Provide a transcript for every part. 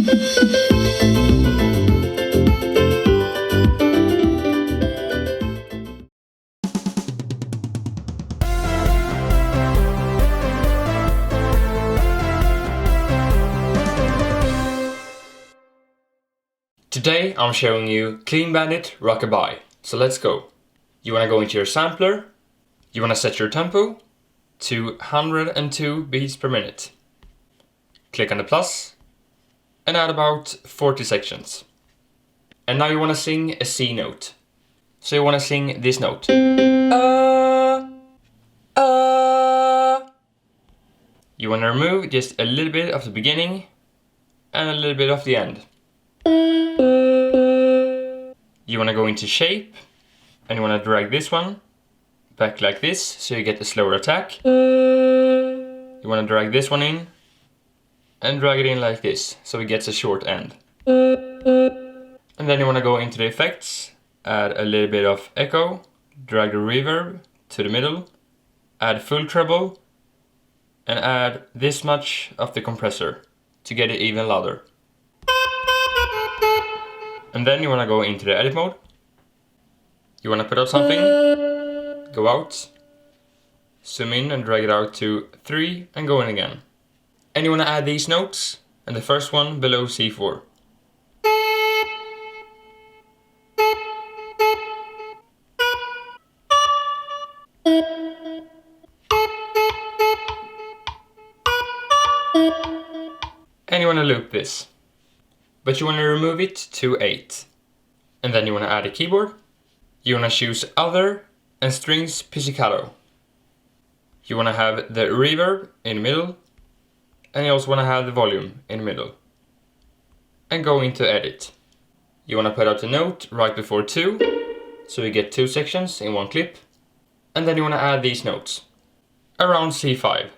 Today I'm showing you Clean Bandit Rockabye, so let's go. You want to go into your sampler, you want to set your tempo to 102 beats per minute. Click on the plus and add about 40 sections. And now you want to sing a C note. So you want to sing this note. You want to remove just a little bit of the beginning and a little bit of the end. You want to go into shape and you want to drag this one back like this so you get a slower attack. You want to drag this one in and drag it in like this so it gets a short end. And then you want to go into the effects, add a little bit of echo, drag the reverb to the middle, add full treble and add this much of the compressor to get it even louder. And then you want to go into the edit mode. You want to put out something, go out, zoom in and drag it out to 3 and go in again. And you want to add these notes and the first one below C4. And you want to loop this. But you want to remove it to 8. And then you want to add a keyboard. You want to choose Other and Strings Pizzicato. You want to have the reverb in the middle. And you also want to have the volume in the middle. And go into Edit. You want to put out a note right before 2. So you get 2 sections in one clip. And then you want to add these notes. Around C5.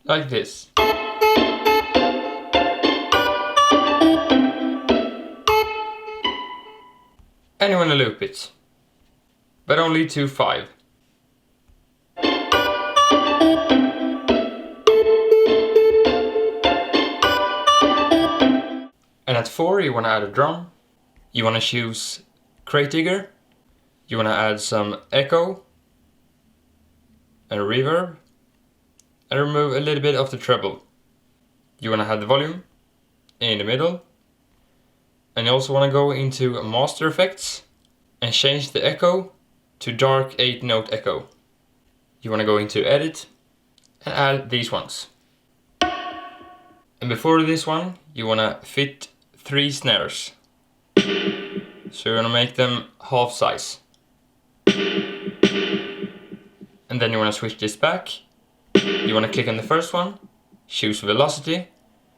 Like this. And you want to loop it, but only to 5. And at 4 you want to add a drum. You want to choose Crate Digger. You want to add some echo and reverb. And remove a little bit of the treble. You want to have the volume in the middle. And you also want to go into Master Effects and change the echo to dark 8-note echo. You want to go into Edit and add these ones. And before this one, you want to fit 3 snares. So you're going to make them half size. And then you want to switch this back. You want to click on the first one, choose velocity,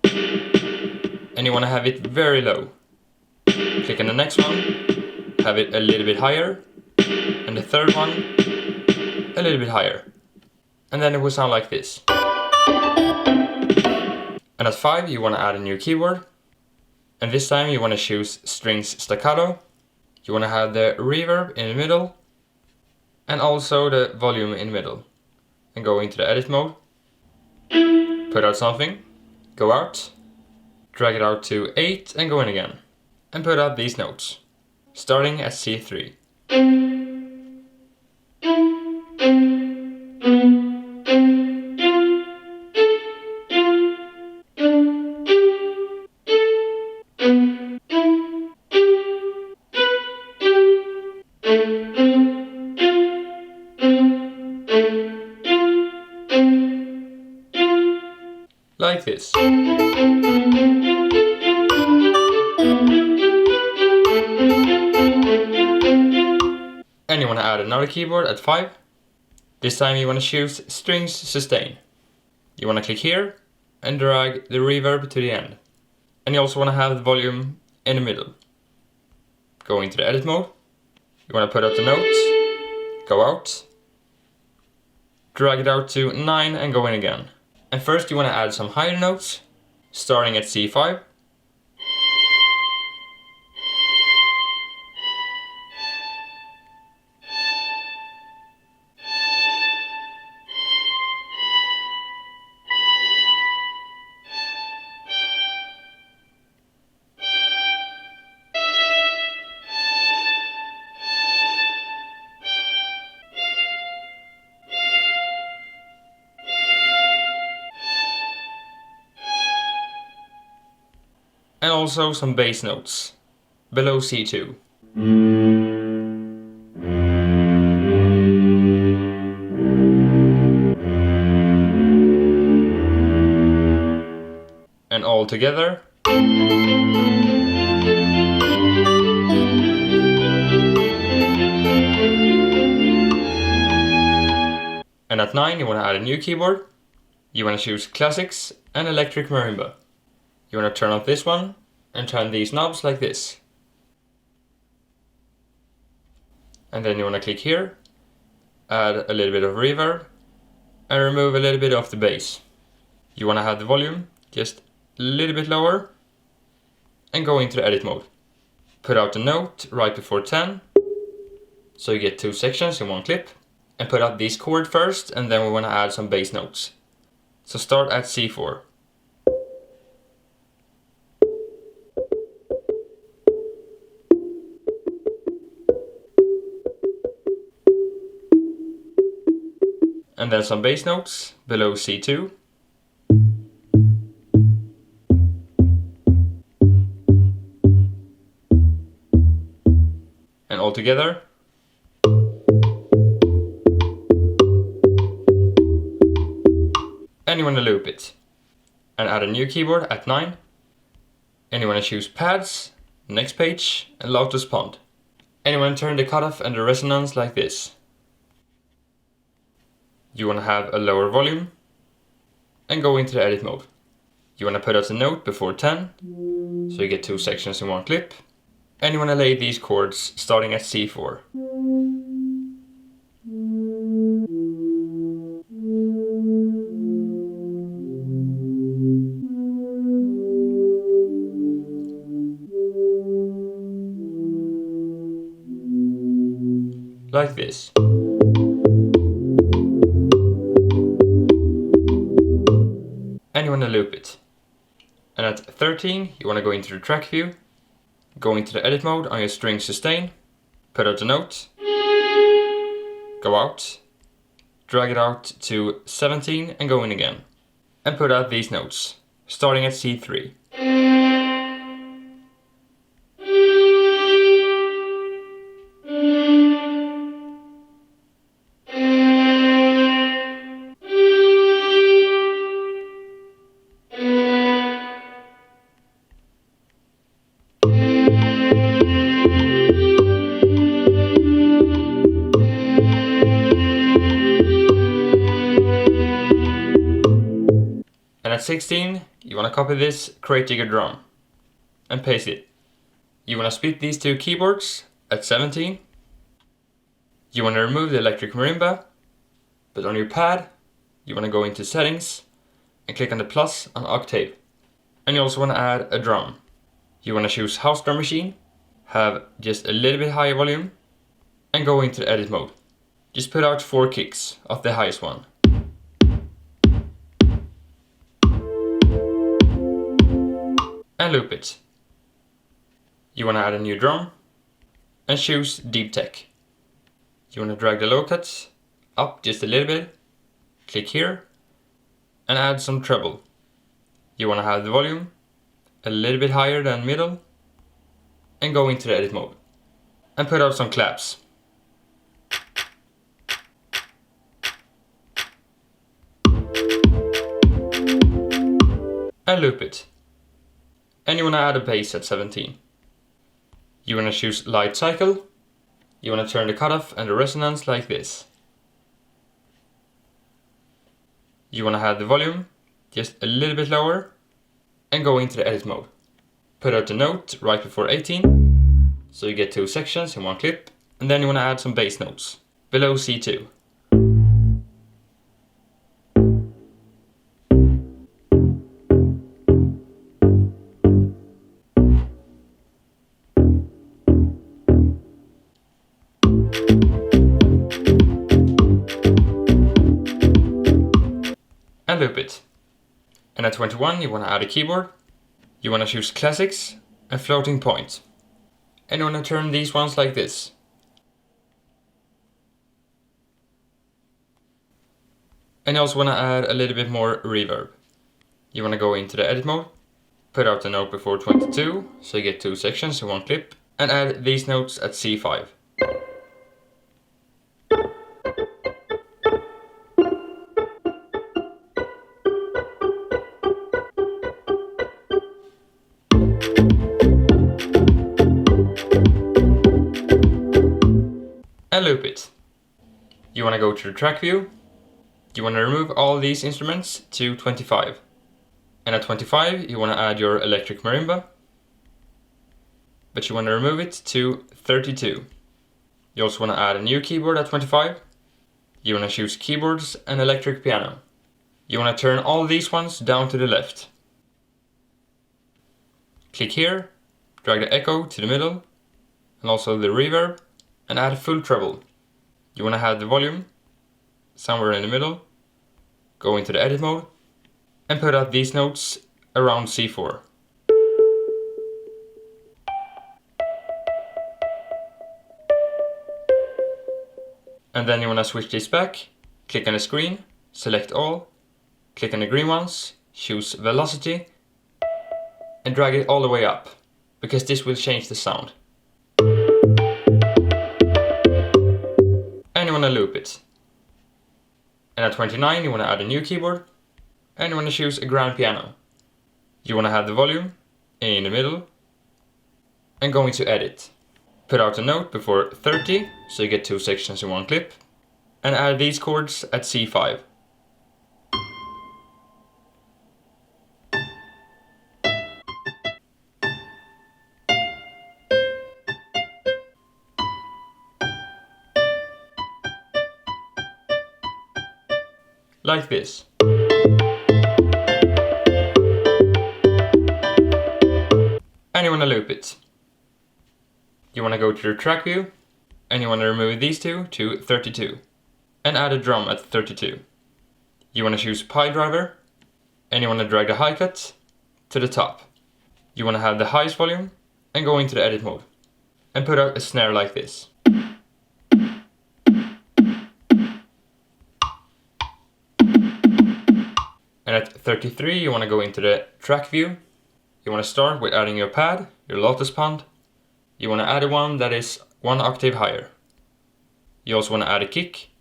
and you want to have it very low. Click on the next one, have it a little bit higher, and the third one a little bit higher. And then it will sound like this. And at 5 you want to add a new keyword, and this time you want to choose strings staccato. You want to have the reverb in the middle, and also the volume in the middle. And go into the edit mode, put out something, go out, drag it out to 8 and go in again. And put out these notes, starting at C3. Like this. And you want to add another keyboard at 5. This time you want to choose Strings Sustain. You want to click here and drag the reverb to the end. And you also want to have the volume in the middle. go into the edit mode. You want to put out the note, go out, drag it out to 9 and go in again. And first you want to add some higher notes, starting at C5. And also some bass notes below C2. And all together. And at 9 you want to add a new keyboard. You want to choose Classics and Electric Marimba. You want to turn off this one and turn these knobs like this. And then you want to click here, add a little bit of reverb and remove a little bit of the bass. You want to have the volume just a little bit lower and go into the edit mode. Put out a note right before 10, so you get 2 sections in one clip. And put out these chords first, and then we want to add some bass notes. So start at C4. And then some bass notes below C2. And all together. And you want to loop it. And add a new keyboard at 9. And you want to choose pads, next page, and loudest pond. And you want to turn the cutoff and the resonance like this. You want to have a lower volume and go into the edit mode. You want to put out a note before 10, so you get 2 sections in one clip. And you want to lay these chords starting at C4. Like this. And you want to loop it. And at 13 you want to go into the track view, go into the edit mode on your string sustain, put out a note, go out, drag it out to 17 and go in again. And put out these notes, starting at C3. And at 16, you want to copy this crate digger drum and paste it. You want to split these 2 keyboards at 17. You want to remove the electric marimba, but on your pad, you want to go into settings and click on the plus on octave. And you also want to add a drum. You want to choose house drum machine, have just a little bit higher volume, and go into the edit mode. Just put out 4 kicks of the highest one. And loop it. You want to add a new drum and choose deep tech. You want to drag the low cuts up just a little bit, click here and add some treble. You want to have the volume a little bit higher than middle and go into the edit mode and put out some claps. And loop it. And you want to add a bass at 17. You want to choose light cycle. You want to turn the cutoff and the resonance like this. You want to have the volume just a little bit lower and go into the edit mode. Put out the note right before 18, so you get 2 sections in one clip, and then you want to add some bass notes below C2. And loop it. And at 21 you want to add a keyboard. You want to choose classics and floating point. And you want to turn these ones like this. And you also want to add a little bit more reverb. You want to go into the edit mode, put out the note before 22, so you get 2 sections in one clip, and add these notes at C5. And loop it. You want to go to the track view. You want to remove all these instruments to 25. And at 25 you want to add your electric marimba, but you want to remove it to 32. You also want to add a new keyboard at 25. You want to choose keyboards and electric piano. You want to turn all these ones down to the left. Click here, drag the echo to the middle, and also the reverb, and add full treble. You want to have the volume somewhere in the middle, go into the edit mode, and put out these notes around C4. And then you want to switch this back, click on the screen, select all, click on the green ones, choose velocity, and drag it all the way up, because this will change the sound. And you want to loop it. And at 29 you want to add a new keyboard, and you want to choose a grand piano. You want to have the volume in the middle, and go into edit. Put out a note before 30, so you get 2 sections in one clip, and add these chords at C5. Like this. And you want to loop it. You want to go to the track view, and you want to remove these two to 32, and add a drum at 32. You want to choose pie driver, and you want to drag the hi cut to the top. You want to have the highest volume, and go into the edit mode, and put out a snare like this. And at 33 you want to go into the track view. You want to start with adding your pad, your lotus pond. You want to add one that is 1 octave higher. You also want to add a kick.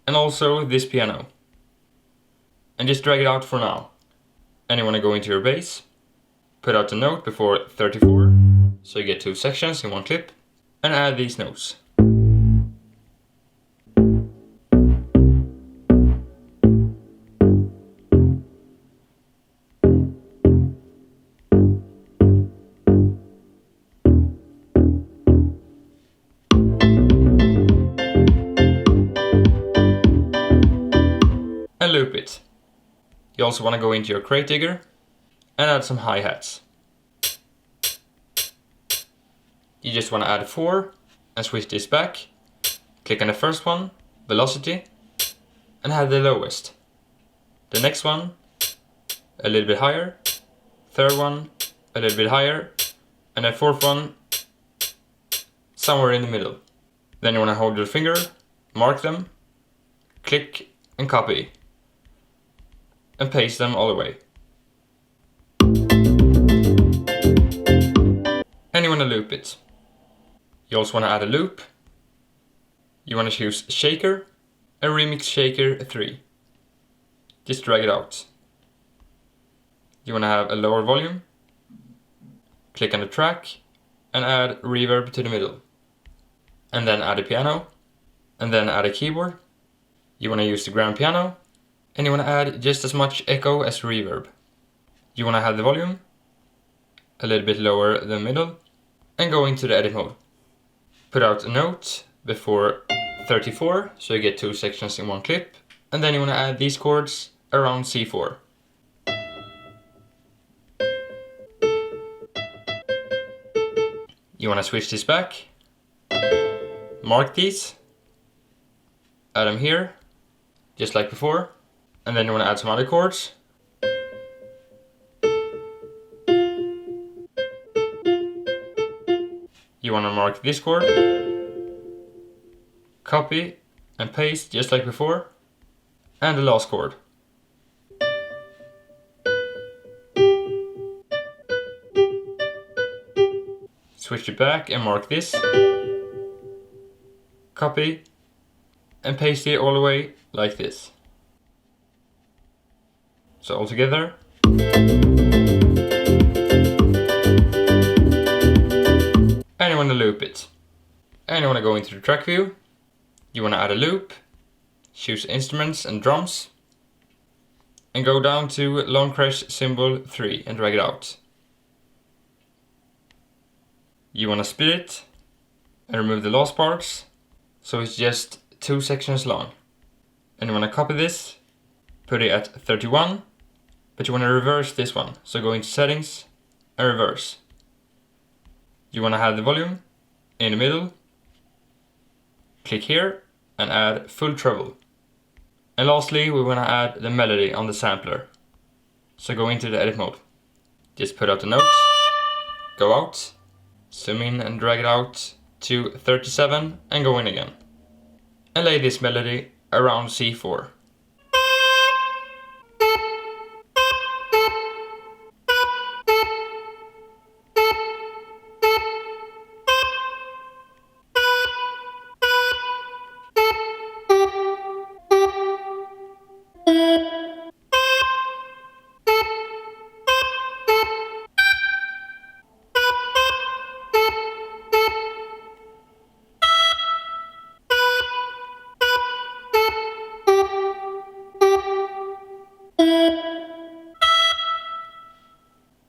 And also this piano. And just drag it out for now. And you want to go into your bass. Put out the note before 34, so you get 2 sections in one clip. And add these notes. And loop it. You also want to go into your crate digger and add some hi-hats. You just want to add 4 and switch this back. Click on the first one, velocity, and have the lowest. The next one, a little bit higher. Third one, a little bit higher. And the fourth one, somewhere in the middle. Then you want to hold your finger, mark them, click and copy. And paste them all the way. And you want to loop it. You also want to add a loop. You want to choose shaker and remix shaker 3. Just drag it out. You want to have a lower volume. Click on the track and add reverb to the middle. And then add a piano. And then add a keyboard. You want to use the grand piano. And you want to add just as much echo as reverb. You want to have the volume a little bit lower than middle, and go into the edit mode. Put out a note before 34, so you get 2 sections in one clip, and then you want to add these chords around C4. You want to switch this back, mark these, add them here, just like before, and then you want to add some other chords. You want to mark this chord, copy and paste just like before, and the last chord. Switch it back and mark this, copy and paste it all the way like this. So all together. And you want to loop it. And you want to go into the track view. You want to add a loop, choose instruments and drums, and go down to long crash symbol 3 and drag it out. You want to split it and remove the last parts, so it's just 2 sections long. And you want to copy this, put it at 31, but you want to reverse this one. So go into settings and reverse. You want to have the volume in the middle, click here and add full treble. And lastly, we want to add the melody on the sampler. So go into the edit mode. Just put out the note, go out, zoom in and drag it out to 37 and go in again. And lay this melody around C4.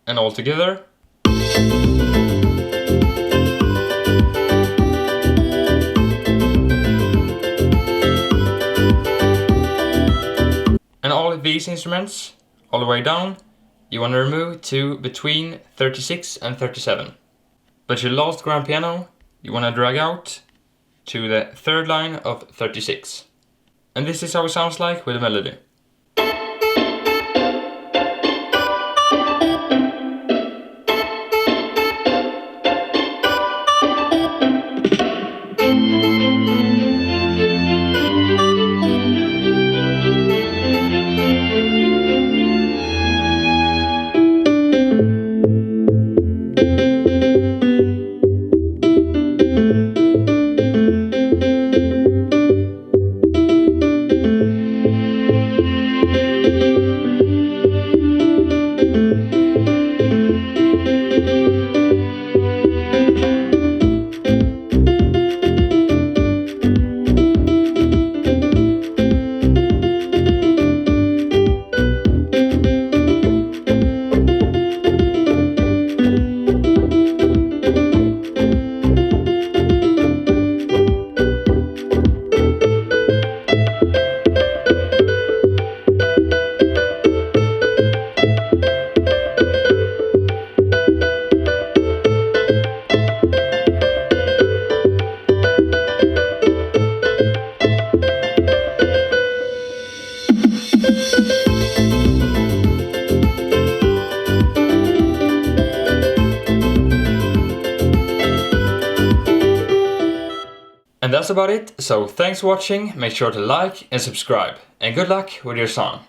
And all together. And all of these instruments, all the way down, you want to remove to between 36 and 37. But your last grand piano, you want to drag out to the 3rd line of 36. And this is how it sounds like with a melody. And that's about it, so thanks for watching, make sure to like and subscribe, and good luck with your song.